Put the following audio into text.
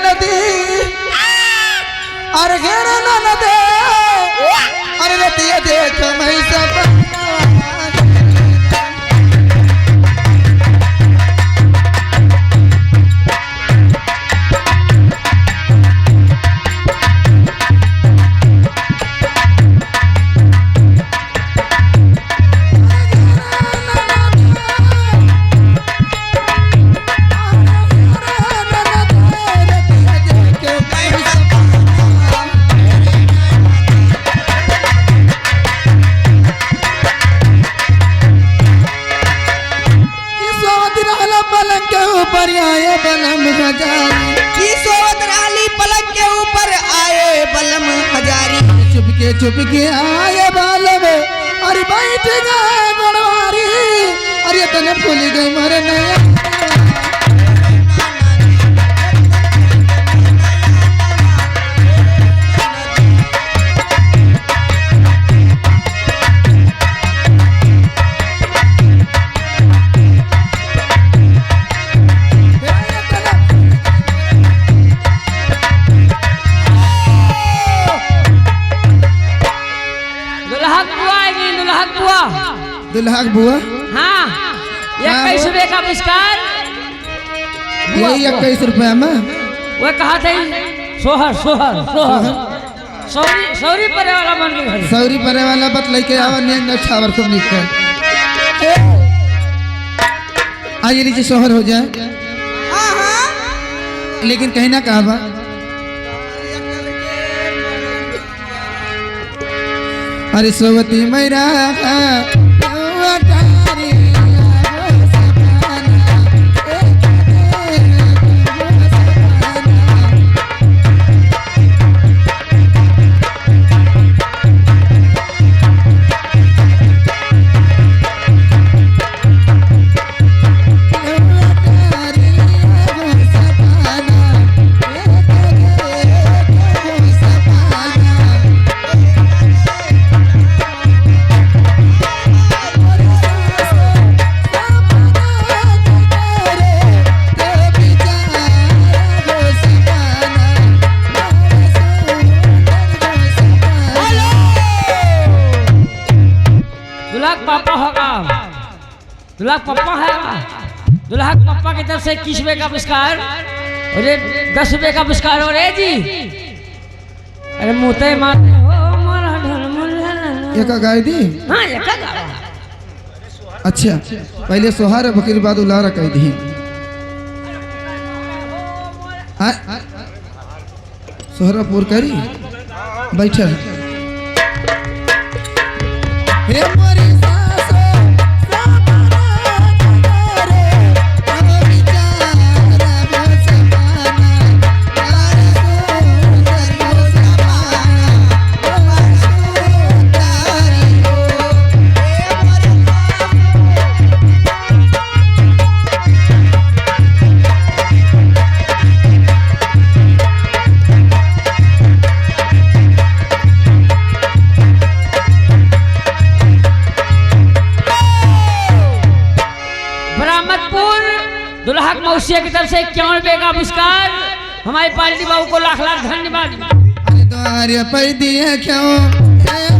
नदी अरे घेरा नदी अरे रतिया देख मैं सब पलंग के ऊपर आए बलम हजारी की सोवत राली पलंग के ऊपर आए बलम हजारी चुपके आए बालम अरे बैठ गए गणवारी अरे तने भूल गई मरे नया दुल्हा बुआ हाँ 21 रुपए का पुरस्कार यही 21 रुपया में वो कहा था सोहर सोहर सोहर सौरी परे वाला मन के घर सौरी परे वाला बत लेके आवा ने छावर सब निकल आइए नीचे सोहर हो जाए लेकिन कहीं ना कहा बा अरे सोवती मैरा पापा होगा दुल्हा पापा है दुल्हा पापा की तरफ से 21 रुपए का पुरस्कार और 10 रुपए का पुरस्कार हो रे जी अरे मुते मारते हो मोरा ढोल एक गाय दी हाँ एक अच्छा पहले सोहार बकरी बाद उलारा कह दी सोहरा पूर करी बैठल हे मोरी दुल्हा मौसिया की तरफ से 51 रुपए का पुरस्कार हमारी पार्टी बाबू को लाख लाख धन्यवाद। अरे तो आर्य पैदी है क्यों